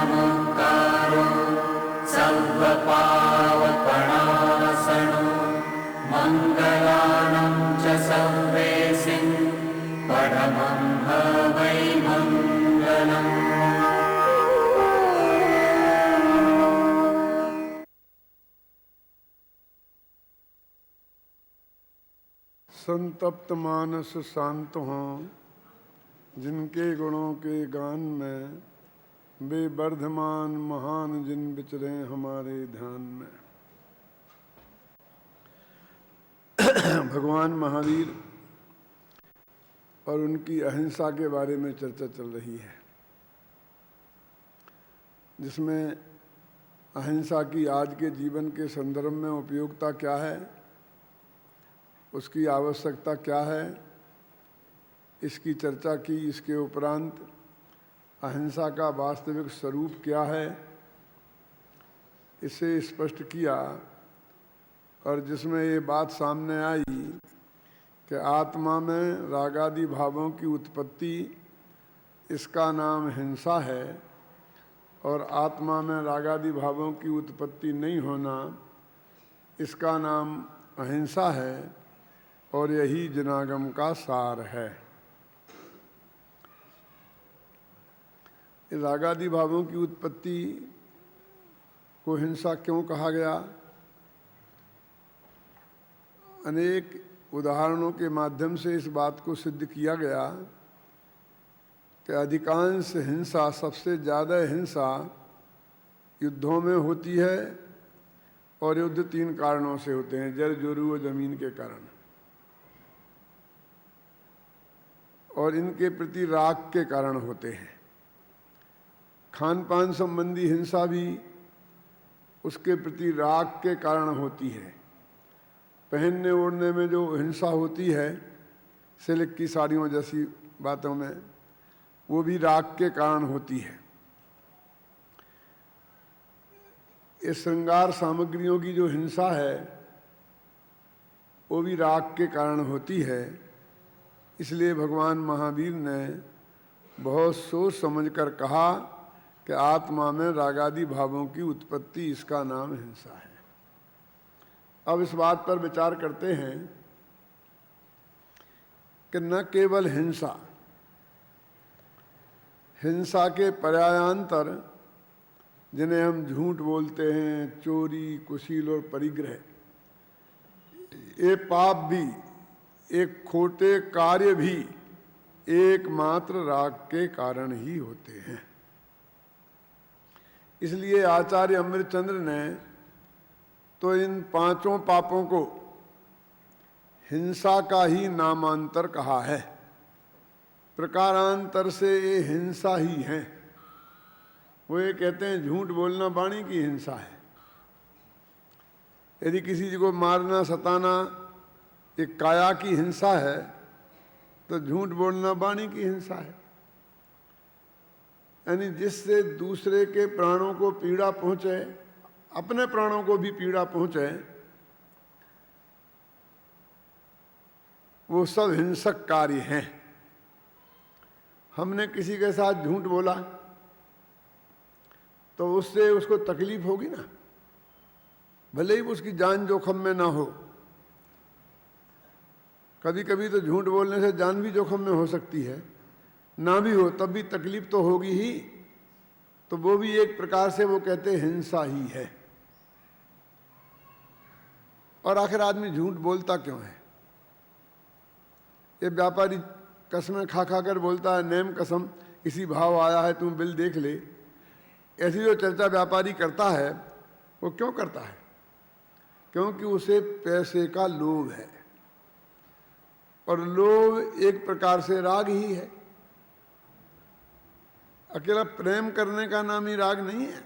समुद्गारो सर्वपावपणासनो मङ्गलानं च सर्वेसिं परमं हवै मङ्गलम्। संतप्त मानस शांत हों, जिनके गुणों के गान में वे वर्धमान महान जिन विचरे हमारे ध्यान में। भगवान महावीर और उनकी अहिंसा के बारे में चर्चा चल रही है, जिसमें अहिंसा की आज के जीवन के संदर्भ में उपयोगिता क्या है, उसकी आवश्यकता क्या है, इसकी चर्चा की। इसके उपरांत अहिंसा का वास्तविक स्वरूप क्या है, इसे स्पष्ट किया। और जिसमें ये बात सामने आई कि आत्मा में रागादि भावों की उत्पत्ति, इसका नाम हिंसा है, और आत्मा में रागादि भावों की उत्पत्ति नहीं होना, इसका नाम अहिंसा है। और यही जनागम का सार है। रागादि भावों की उत्पत्ति को हिंसा क्यों कहा गया? अनेक उदाहरणों के माध्यम से इस बात को सिद्ध किया गया कि अधिकांश हिंसा, सबसे ज़्यादा हिंसा युद्धों में होती है, और युद्ध 3 कारणों से होते हैं: जल, जोरू और जमीन के कारण। और इनके प्रति राग के कारण होते हैं। खान पान संबंधी हिंसा भी उसके प्रति राग के कारण होती है। पहनने ओढ़ने में जो हिंसा होती है, सिल्क की साड़ियों जैसी बातों में, वो भी राग के कारण होती है। इस श्रृंगार सामग्रियों की जो हिंसा है, वो भी राग के कारण होती है। इसलिए भगवान महावीर ने बहुत सोच समझकर कहा कि आत्मा में रागादि भावों की उत्पत्ति, इसका नाम हिंसा है। अब इस बात पर विचार करते हैं कि न केवल हिंसा, हिंसा के पर्यायांतर जिन्हें हम झूठ बोलते हैं, चोरी, कुशील और परिग्रह, ये पाप भी, एक खोटे कार्य भी एकमात्र राग के कारण ही होते हैं। इसलिए आचार्य अमृतचंद्र ने तो इन 5 पापों को हिंसा का ही नामांतर कहा है। प्रकारांतर से ये हिंसा ही है। वो ये कहते हैं झूठ बोलना वाणी की हिंसा है। यदि किसी को मारना, सताना एक काया की हिंसा है, तो झूठ बोलना वाणी की हिंसा है। यानी जिससे दूसरे के प्राणों को पीड़ा पहुंचे, अपने प्राणों को भी पीड़ा पहुंचे, वो सब हिंसक कार्य हैं। हमने किसी के साथ झूठ बोला तो उससे उसको तकलीफ होगी ना, भले ही उसकी जान जोखिम में ना हो। कभी कभी तो झूठ बोलने से जान भी जोखिम में हो सकती है, ना भी हो तब भी तकलीफ तो होगी ही। तो वो भी एक प्रकार से वो कहते हैं हिंसा ही है। और आखिर आदमी झूठ बोलता क्यों है? ये व्यापारी कसमें खा खा कर बोलता है, नेम कसम इसी भाव आया है, तुम बिल देख ले। ऐसी जो चर्चा व्यापारी करता है, वो क्यों करता है? क्योंकि उसे पैसे का लोभ है, और लोभ एक प्रकार से राग ही है। अकेला प्रेम करने का नाम ही राग नहीं है।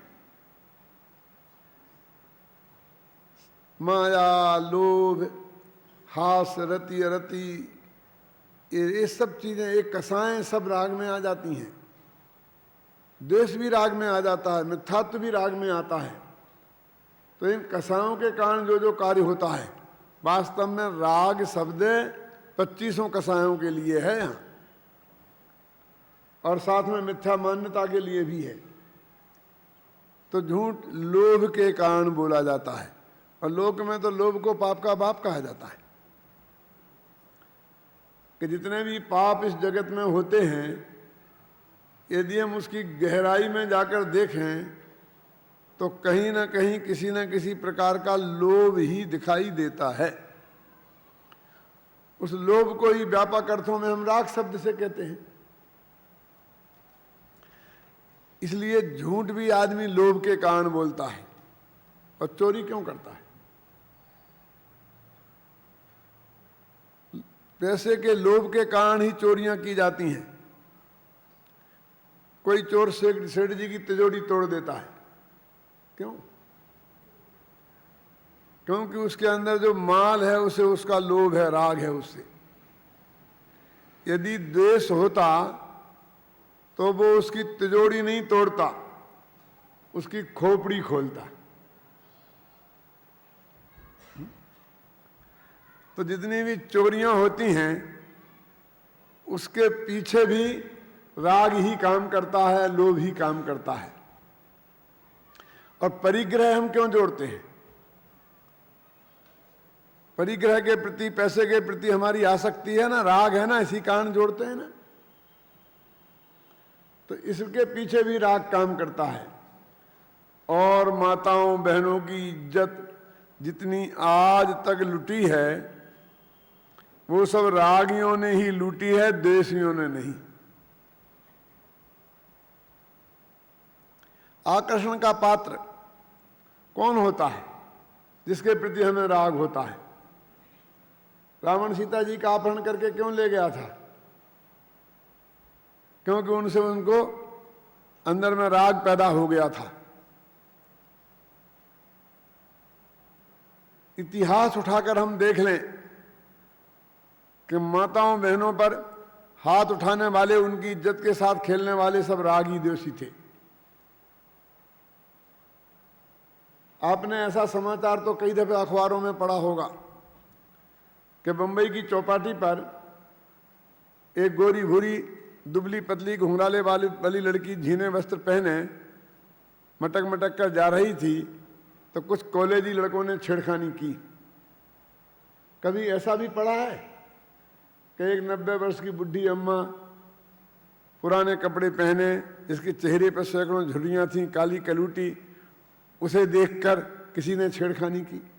माया, लोभ, हास, रति, अरति, ये सब चीजें, एक कसाएं सब राग में आ जाती हैं। द्वेष भी राग में आ जाता है, मिथ्यात्व भी राग में आता है। तो इन कसाओं के कारण जो जो कार्य होता है, वास्तव में राग शब्द 25 कसायों के लिए है यहाँ, और साथ में मिथ्या मान्यता के लिए भी है। तो झूठ लोभ के कारण बोला जाता है, और लोक में तो लोभ को पाप का बाप कहा जाता है। कि जितने भी पाप इस जगत में होते हैं, यदि हम उसकी गहराई में जाकर देखें तो कहीं ना कहीं किसी न किसी प्रकार का लोभ ही दिखाई देता है। उस लोभ को ही व्यापक अर्थों में हम राग शब्द से कहते हैं। इसलिए झूठ भी आदमी लोभ के कारण बोलता है। और चोरी क्यों करता है? पैसे के लोभ के कारण ही चोरियां की जाती हैं। कोई चोर सेठ जी की तिजोरी तोड़ देता है, क्यों? क्योंकि उसके अंदर जो माल है उसे उसका लोभ है, राग है उससे। यदि द्वेष होता तो वो उसकी तिजोरी नहीं तोड़ता, उसकी खोपड़ी खोलता। तो जितनी भी चोरियां होती हैं उसके पीछे भी राग ही काम करता है, लोभ ही काम करता है। और परिग्रह हम क्यों जोड़ते हैं? परिग्रह के प्रति, पैसे के प्रति हमारी आसक्ति है ना, राग है ना, इसी कारण जोड़ते हैं ना। तो इसके पीछे भी राग काम करता है। और माताओं बहनों की इज्जत जितनी आज तक लुटी है वो सब रागियों ने ही लूटी है, द्वेषियों ने नहीं। आकर्षण का पात्र कौन होता है जिसके प्रति हमें राग होता है? रावण सीता जी का अपहरण करके क्यों ले गया था? क्योंकि उनसे उनको अंदर में राग पैदा हो गया था। इतिहास उठाकर हम देख लें कि माताओं बहनों पर हाथ उठाने वाले, उनकी इज्जत के साथ खेलने वाले सब रागी द्वेषी थे। आपने ऐसा समाचार तो कई दफे अखबारों में पढ़ा होगा कि बंबई की चौपाटी पर एक गोरी भूरी दुबली पतली घुंघराले वाली लड़की झीने वस्त्र पहने मटक मटक कर जा रही थी, तो कुछ कॉलेजी लड़कों ने छेड़खानी की। कभी ऐसा भी पढ़ा है कि एक 90 वर्ष की बुढ़ी अम्मा पुराने कपड़े पहने, जिसके चेहरे पर सैकड़ों झुर्रियां थीं, काली कलूटी, उसे देखकर किसी ने छेड़खानी की?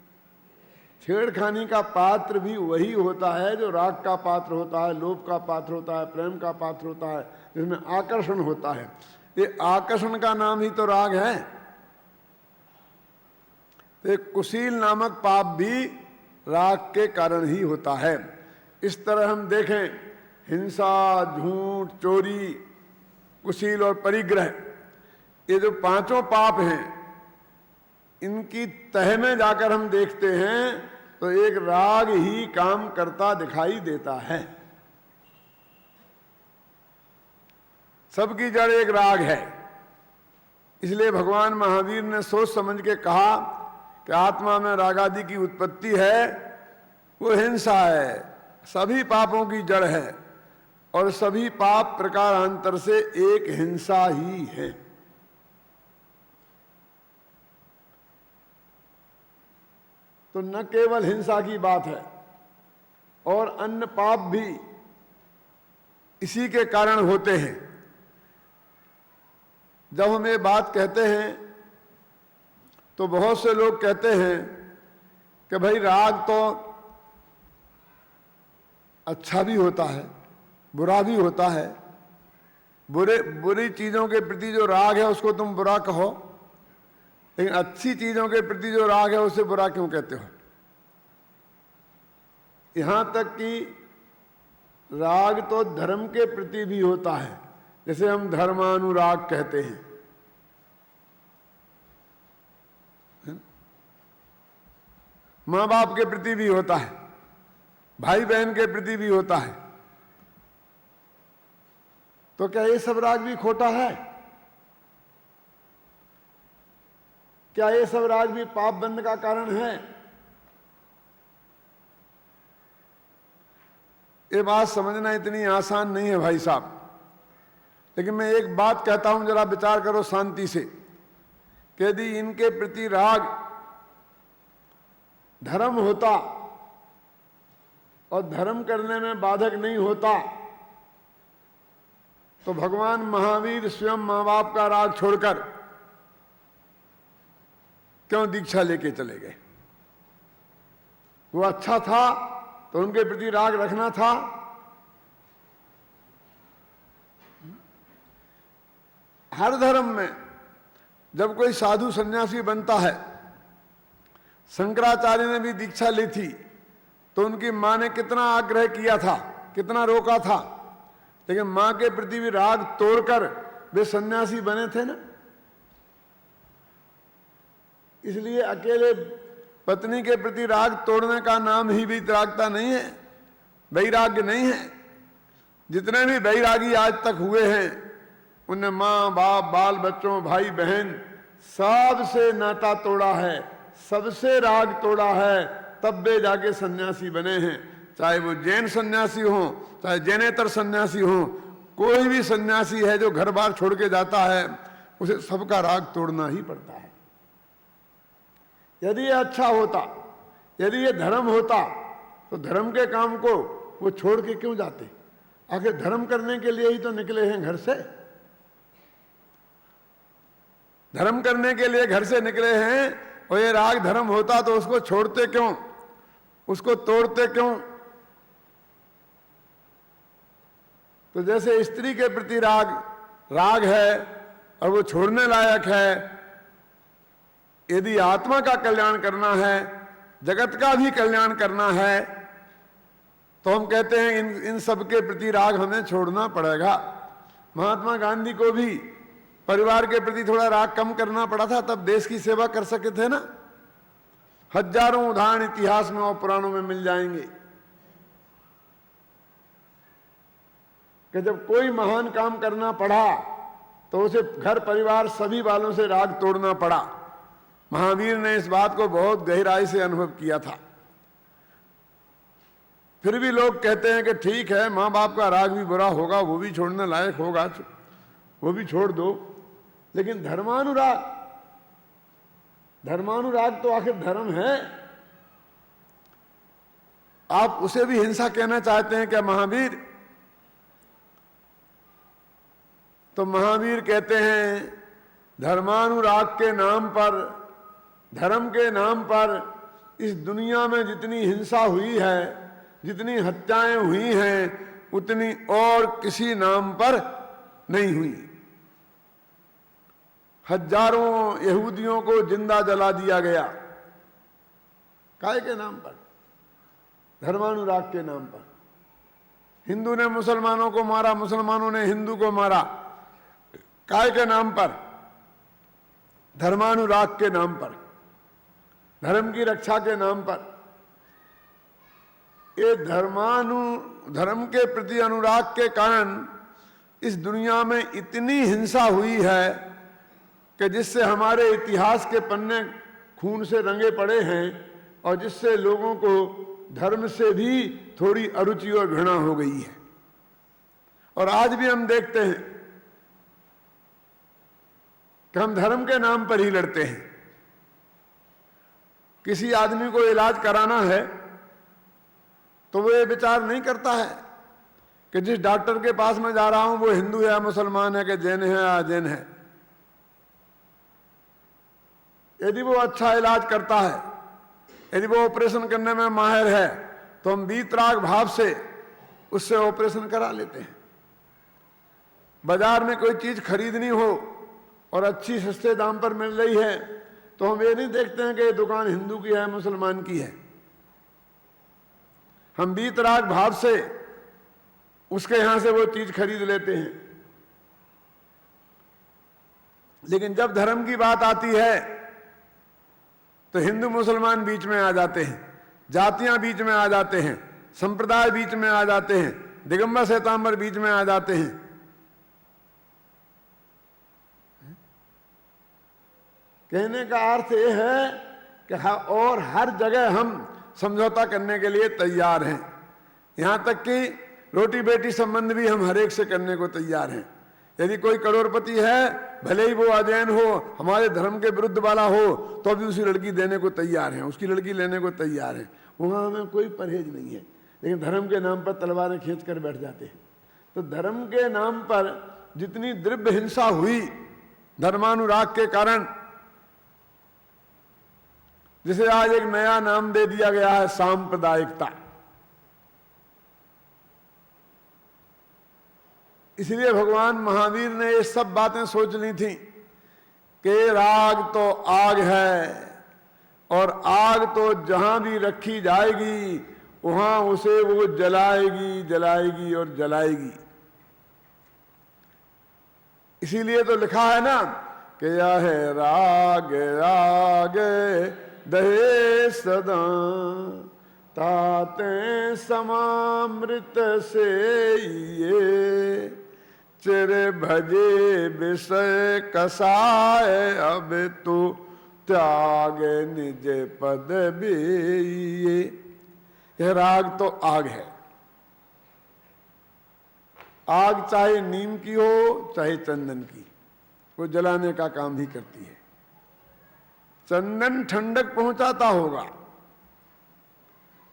छेड़खानी का पात्र भी वही होता है जो राग का पात्र होता है, लोभ का पात्र होता है, प्रेम का पात्र होता है, जिसमें आकर्षण होता है। ये आकर्षण का नाम ही तो राग है। एक कुशील नामक पाप भी राग के कारण ही होता है। इस तरह हम देखें, हिंसा, झूठ, चोरी, कुशील और परिग्रह, ये जो पांचों पाप हैं, इनकी तह में जाकर हम देखते हैं तो एक राग ही काम करता दिखाई देता है। सबकी जड़ एक राग है। इसलिए भगवान महावीर ने सोच समझ के कहा कि आत्मा में रागादि की उत्पत्ति है, वो हिंसा है, सभी पापों की जड़ है, और सभी पाप प्रकारांतर से एक हिंसा ही है। तो न केवल हिंसा की बात है, और अन्य पाप भी इसी के कारण होते हैं। जब हम ये बात कहते हैं तो बहुत से लोग कहते हैं कि भाई राग तो अच्छा भी होता है, बुरा भी होता है। बुरी चीजों के प्रति जो राग है उसको तुम बुरा कहो, लेकिन अच्छी चीजों के प्रति जो राग है उसे बुरा क्यों कहते हो? यहां तक कि राग तो धर्म के प्रति भी होता है, जैसे हम धर्मानुराग कहते हैं। माँ बाप के प्रति भी होता है, भाई बहन के प्रति भी होता है। तो क्या ये सब राग भी खोटा है? क्या ये सब राग भी पाप बंध का कारण है? ये बात समझना इतनी आसान नहीं है भाई साहब। लेकिन मैं एक बात कहता हूं, जरा विचार करो शांति से। कि यदि इनके प्रति राग धर्म होता और धर्म करने में बाधक नहीं होता तो भगवान महावीर स्वयं मां बाप का राग छोड़कर क्यों दीक्षा लेके चले गए? वो अच्छा था तो उनके प्रति राग रखना था। हर धर्म में जब कोई साधु सन्यासी बनता है, शंकराचार्य ने भी दीक्षा ली थी तो उनकी मां ने कितना आग्रह किया था, कितना रोका था, लेकिन मां के प्रति भी राग तोड़कर वे सन्यासी बने थे ना। इसलिए अकेले पत्नी के प्रति राग तोड़ने का नाम ही वैराग्यता नहीं है, वैराग्य नहीं है। जितने भी वैरागी आज तक हुए हैं उनने माँ बाप बाल बच्चों भाई बहन सबसे नाता तोड़ा है, सबसे राग तोड़ा है, तब वे जाके सन्यासी बने हैं। चाहे वो जैन सन्यासी हो, चाहे जैनेतर सन्यासी हो, कोई भी सन्यासी है जो घर बार छोड़ के जाता है उसे सबका राग तोड़ना ही पड़ता है। यदि ये अच्छा होता, यदि ये धर्म होता तो धर्म के काम को वो छोड़ के क्यों जाते? आखिर धर्म करने के लिए ही तो निकले हैं घर से, धर्म करने के लिए घर से निकले हैं। और ये राग धर्म होता तो उसको छोड़ते क्यों, उसको तोड़ते क्यों? तो जैसे स्त्री के प्रति राग है और वो छोड़ने लायक है, यदि आत्मा का कल्याण करना है, जगत का भी कल्याण करना है, तो हम कहते हैं इन सब के प्रति राग हमें छोड़ना पड़ेगा। महात्मा गांधी को भी परिवार के प्रति थोड़ा राग कम करना पड़ा था, तब देश की सेवा कर सके थे ना। हजारों उदाहरण इतिहास में और पुराणों में मिल जाएंगे कि जब कोई महान काम करना पड़ा तो उसे घर परिवार सभी वालों से राग तोड़ना पड़ा। महावीर ने इस बात को बहुत गहराई से अनुभव किया था। फिर भी लोग कहते हैं कि ठीक है, माँ बाप का राग भी बुरा होगा, वो भी छोड़ने लायक होगा, वो भी छोड़ दो, लेकिन धर्मानुराग तो आखिर धर्म है। आप उसे भी हिंसा कहना चाहते हैं क्या महावीर? तो महावीर कहते हैं धर्मानुराग के नाम पर, धर्म के नाम पर इस दुनिया में जितनी हिंसा हुई है, जितनी हत्याएं हुई हैं, उतनी और किसी नाम पर नहीं हुई। हजारों यहूदियों को जिंदा जला दिया गया, काय के नाम पर? धर्मानुराग के नाम पर। हिंदू ने मुसलमानों को मारा, मुसलमानों ने हिंदू को मारा, काय के नाम पर? धर्मानुराग के नाम पर, धर्म की रक्षा के नाम पर। ये धर्म के प्रति अनुराग के कारण इस दुनिया में इतनी हिंसा हुई है कि जिससे हमारे इतिहास के पन्ने खून से रंगे पड़े हैं और जिससे लोगों को धर्म से भी थोड़ी अरुचि और घृणा हो गई है। और आज भी हम देखते हैं कि हम धर्म के नाम पर ही लड़ते हैं। किसी आदमी को इलाज कराना है तो वो ये विचार नहीं करता है कि जिस डॉक्टर के पास मैं जा रहा हूं वो हिंदू है या मुसलमान है, कि जैन है या जैन है। यदि वो अच्छा इलाज करता है, यदि वो ऑपरेशन करने में माहिर है, तो हम वीतराग भाव से उससे ऑपरेशन करा लेते हैं। बाजार में कोई चीज खरीदनी हो और अच्छी सस्ते दाम पर मिल रही है तो हम ये नहीं देखते हैं कि ये दुकान हिंदू की है मुसलमान की है। हम वीतराग भाव से उसके यहां से वो चीज खरीद लेते हैं। लेकिन जब धर्म की बात आती है तो हिंदू मुसलमान बीच में आ जाते हैं, जातियां बीच में आ जाते हैं, संप्रदाय बीच में आ जाते हैं, दिगंबर श्वेतांबर बीच में आ जाते हैं। कहने का अर्थ यह है कि और हर जगह हम समझौता करने के लिए तैयार हैं। यहां तक कि रोटी बेटी संबंध भी हम हर एक से करने को तैयार हैं। यदि कोई करोड़पति है, भले ही वो अजैन हो, हमारे धर्म के विरुद्ध वाला हो, तो भी उसी लड़की देने को तैयार है, उसकी लड़की लेने को तैयार है। वहां हमें कोई परहेज नहीं है। लेकिन धर्म के नाम पर तलवारें खींच कर बैठ जाते हैं। तो धर्म के नाम पर जितनी द्रव्य हिंसा हुई धर्मानुराग के कारण, जिसे आज एक नया नाम दे दिया गया है सांप्रदायिकता। इसलिए भगवान महावीर ने ये सब बातें सोच ली थी कि राग तो आग है, और आग तो जहां भी रखी जाएगी वहां उसे वो जलाएगी, जलाएगी और जलाएगी। इसीलिए तो लिखा है ना कि यह है राग राग दहे सदा, ताते समामृत से ये, चिर भजे विषय कसाय, अब तो त्याग निज पद भी। यह राग तो आग है। आग चाहे नीम की हो चाहे चंदन की, वो जलाने का काम ही करती है। चंदन ठंडक पहुंचाता होगा,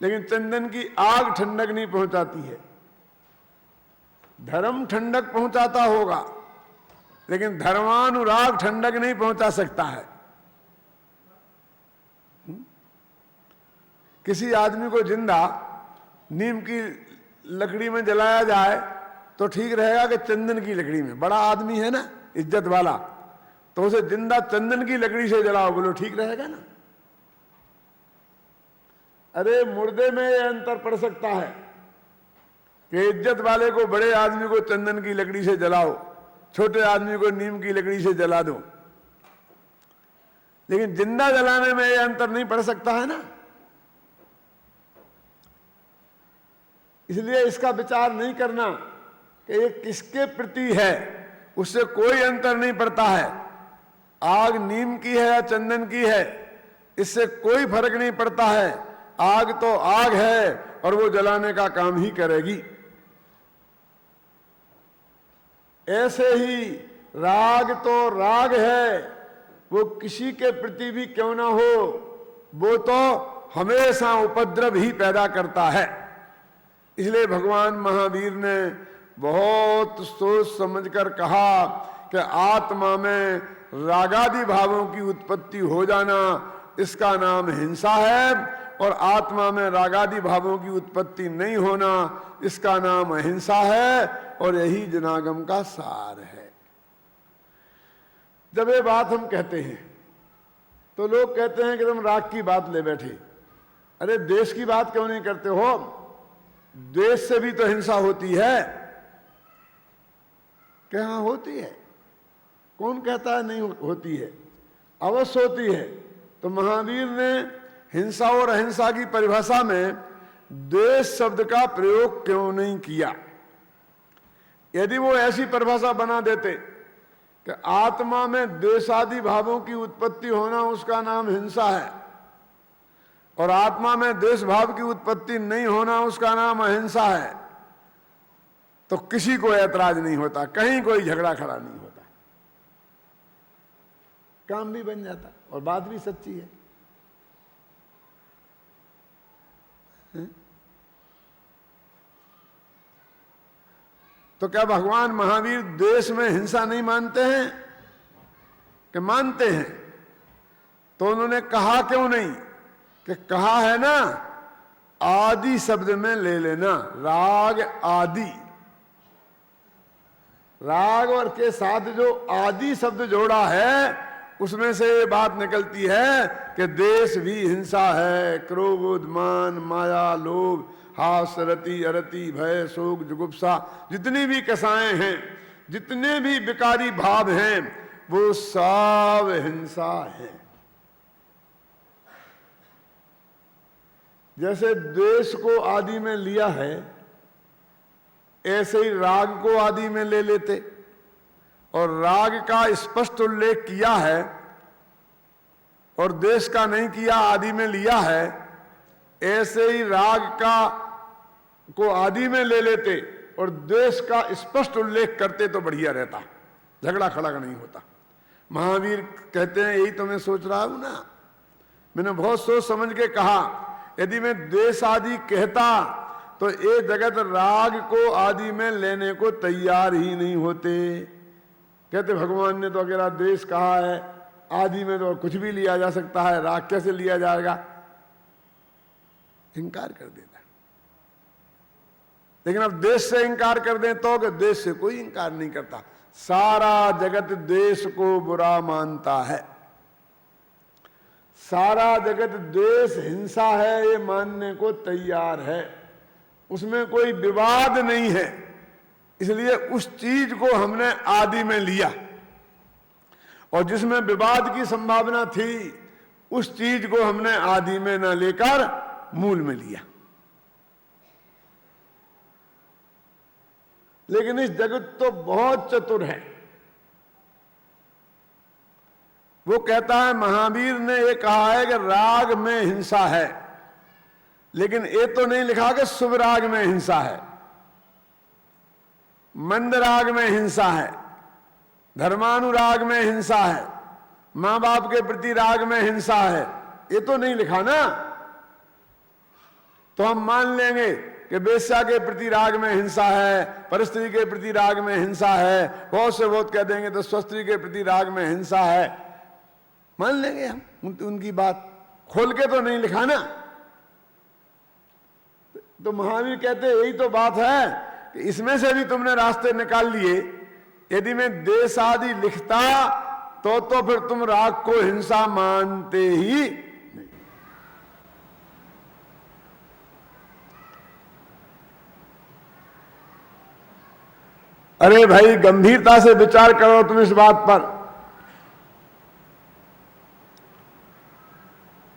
लेकिन चंदन की आग ठंडक नहीं पहुंचाती है। धर्म ठंडक पहुंचाता होगा, लेकिन धर्मानुराग ठंडक नहीं पहुंचा सकता है। किसी आदमी को जिंदा नीम की लकड़ी में जलाया जाए तो ठीक रहेगा कि चंदन की लकड़ी में? बड़ा आदमी है ना, इज्जत वाला, तो उसे जिंदा चंदन की लकड़ी से जलाओ, बोलो ठीक रहेगा ना? अरे मुर्दे में ये अंतर पड़ सकता है कि इज्जत वाले को, बड़े आदमी को चंदन की लकड़ी से जलाओ, छोटे आदमी को नीम की लकड़ी से जला दो, लेकिन जिंदा जलाने में ये अंतर नहीं पड़ सकता है ना। इसलिए इसका विचार नहीं करना कि ये किसके प्रति है, उससे कोई अंतर नहीं पड़ता है। आग नीम की है या चंदन की है, इससे कोई फर्क नहीं पड़ता है। आग तो आग है और वो जलाने का काम ही करेगी। ऐसे ही राग तो राग है, वो किसी के प्रति भी क्यों ना हो, वो तो हमेशा उपद्रव ही पैदा करता है। इसलिए भगवान महावीर ने बहुत सोच समझकर कहा कि आत्मा में रागादि भावों की उत्पत्ति हो जाना, इसका नाम हिंसा है, और आत्मा में रागादि भावों की उत्पत्ति नहीं होना, इसका नाम अहिंसा है। और यही जनागम का सार है। जब ये बात हम कहते हैं तो लोग कहते हैं कि तुम राग की बात ले बैठे। अरे देश की बात क्यों नहीं करते हो? देश से भी तो हिंसा होती है। क्या होती है? कौन कहता है नहीं होती है? अवश्य होती है। तो महावीर ने हिंसा और अहिंसा की परिभाषा में देश शब्द का प्रयोग क्यों नहीं किया? यदि वो ऐसी परिभाषा बना देते कि आत्मा में द्वेषादि भावों की उत्पत्ति होना उसका नाम हिंसा है, और आत्मा में द्वेष भाव की उत्पत्ति नहीं होना उसका नाम अहिंसा है, तो किसी को ऐतराज नहीं होता, कहीं कोई झगड़ा खड़ा नहीं होता, काम भी बन जाता और बात भी सच्ची है। तो क्या भगवान महावीर देश में हिंसा नहीं मानते हैं? कि मानते हैं। तो उन्होंने कहा क्यों नहीं? कि कहा है ना, आदि शब्द में ले लेना, राग आदि। राग और के साथ जो आदि शब्द जोड़ा है उसमें से ये बात निकलती है कि देश भी हिंसा है। क्रोध, मान, माया, लोभ, हास, रति, अरति, भय, शोक, जुगुप्सा, जितनी भी कसाएं हैं, जितने भी विकारी भाव हैं, वो सब हिंसा है। जैसे द्वेष को आदि में लिया है, ऐसे ही राग को आदि में ले लेते, और राग का स्पष्ट उल्लेख किया है और द्वेष का नहीं किया, आदि में लिया है, ऐसे ही राग का को आदि में ले लेते और द्वेष का स्पष्ट उल्लेख करते तो बढ़िया रहता। झगड़ा खड़ग नहीं होता। महावीर कहते हैं यही तो मैं सोच रहा हूं ना, मैंने बहुत सोच समझ के कहा, यदि मैं द्वेष आदि कहता तो ये जगत राग को आदि में लेने को तैयार ही नहीं होते। कहते भगवान ने तो अकेला द्वेष कहा है, आदि में तो कुछ भी लिया जा सकता है, राग कैसे लिया जाएगा, इनकार कर देता। लेकिन अब देश से इनकार कर दें तो देश से कोई इनकार नहीं करता। सारा जगत देश को बुरा मानता है, सारा जगत देश हिंसा है ये मानने को तैयार है, उसमें कोई विवाद नहीं है। इसलिए उस चीज को हमने आदि में लिया, और जिसमें विवाद की संभावना थी उस चीज को हमने आदि में न लेकर मूल में लिया। लेकिन इस जगत तो बहुत चतुर है। वो कहता है, महावीर ने ये कहा है कि राग में हिंसा है, लेकिन ये तो नहीं लिखा कि शुभ राग में हिंसा है, मंद राग में हिंसा है, धर्मानुराग में हिंसा है, मां बाप के प्रति राग में हिंसा है, ये तो नहीं लिखा ना। तो हम मान लेंगे कि वेश्या के प्रति राग में हिंसा है, परस्त्री के प्रति राग में हिंसा है, बहुत से बहुत कह देंगे तो स्वस्त्री के प्रति राग में हिंसा है, मान लेंगे हम उनकी बात, खोल के तो नहीं लिखा ना। तो महावीर कहते यही तो बात है कि इसमें से भी तुमने रास्ते निकाल लिए। यदि मैं देश आदि लिखता तो फिर तुम राग को हिंसा मानते ही नहीं। अरे भाई गंभीरता से विचार करो तुम इस बात पर।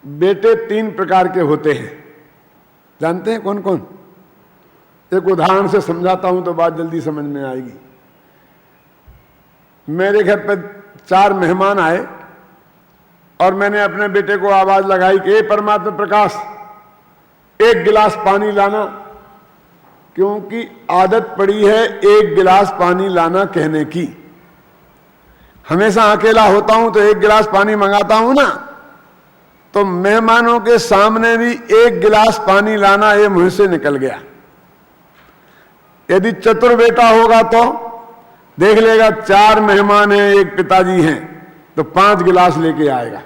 बेटे 3 प्रकार के होते हैं, जानते हैं कौन कौन? एक उदाहरण से समझाता हूं तो बात जल्दी समझ में आएगी। मेरे घर पर 4 मेहमान आए और मैंने अपने बेटे को आवाज लगाई कि परमात्मा प्रकाश 1 गिलास पानी लाना, क्योंकि आदत पड़ी है 1 गिलास पानी लाना कहने की। हमेशा अकेला होता हूं तो 1 गिलास पानी मंगाता हूं ना, तो मेहमानों के सामने भी 1 गिलास पानी लाना ये मुंह से निकल गया। यदि चतुर बेटा होगा तो देख लेगा 4 मेहमान हैं, 1 पिताजी हैं, तो 5 गिलास लेके आएगा,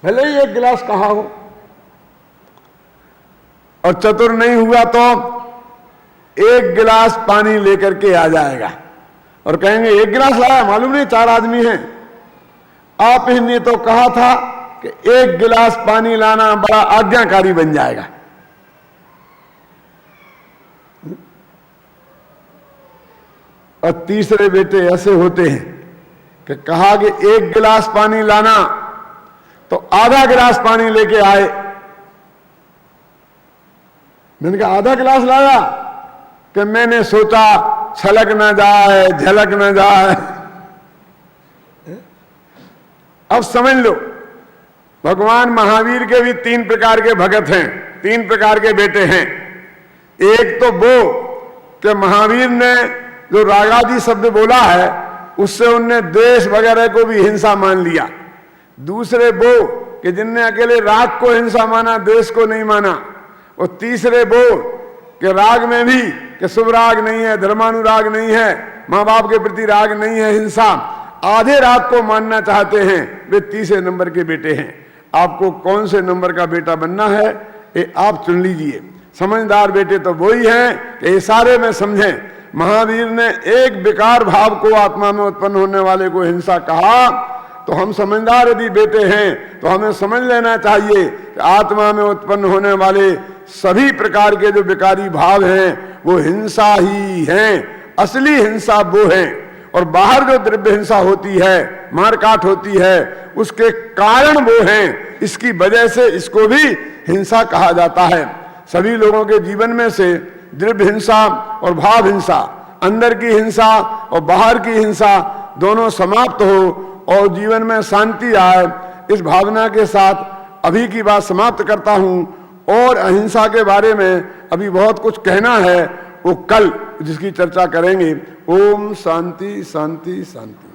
भले ही 1 गिलास कहा हो। और चतुर नहीं हुआ तो 1 गिलास पानी लेकर के आ जाएगा और कहेंगे 1 गिलास लाया, मालूम नहीं 4 आदमी हैं, आप ही ने तो कहा था कि 1 गिलास पानी लाना, बड़ा आज्ञाकारी बन जाएगा। और तीसरे बेटे ऐसे होते हैं कि कहा कि 1 गिलास पानी लाना, तो आधा गिलास पानी लेके आए। मैंने कहा आधा गिलास लाया, कि मैंने सोचा छलक न जाए, झलक न जाए। अब समझ लो, भगवान महावीर के भी 3 प्रकार के भगत हैं, 3 प्रकार के बेटे हैं। एक तो वो कि महावीर ने जो रागादि शब्द बोला है उससे उनने द्वेष वगैरह को भी हिंसा मान लिया। दूसरे वो कि जिनने अकेले राग को हिंसा माना, द्वेष को नहीं माना। और तीसरे वो कि राग में भी कि शुभ राग नहीं है, धर्मानुराग नहीं है, माँ बाप के प्रति राग नहीं है, हिंसा, आधे राग को मानना चाहते हैं, वे तीसरे नंबर के बेटे हैं। आपको कौन से नंबर का बेटा बनना है ये आप चुन लीजिए। समझदार बेटे तो वही हैं कि ये सारे में समझें। महावीर ने एक विकार भाव को आत्मा में उत्पन्न होने वाले को हिंसा कहा, तो हम समझदार यदि बेटे हैं तो हमें समझ लेना चाहिए कि आत्मा में उत्पन्न होने वाले सभी प्रकार के जो विकारी भाव हैं वो हिंसा ही हैं। असली हिंसा वो है। और बाहर जो द्रव्य हिंसा होती है, मारकाट होती है, उसके कारण वो हैं। इसकी वजह से इसको भी हिंसा कहा जाता है। सभी लोगों के जीवन में से द्रव्य हिंसा और भाव हिंसा, अंदर की हिंसा और बाहर की हिंसा दोनों समाप्त हो और जीवन में शांति आए, इस भावना के साथ अभी की बात समाप्त करता हूं। और अहिंसा के बारे में अभी बहुत कुछ कहना है, वो कल जिसकी चर्चा करेंगे। ओम शांति शांति शांति।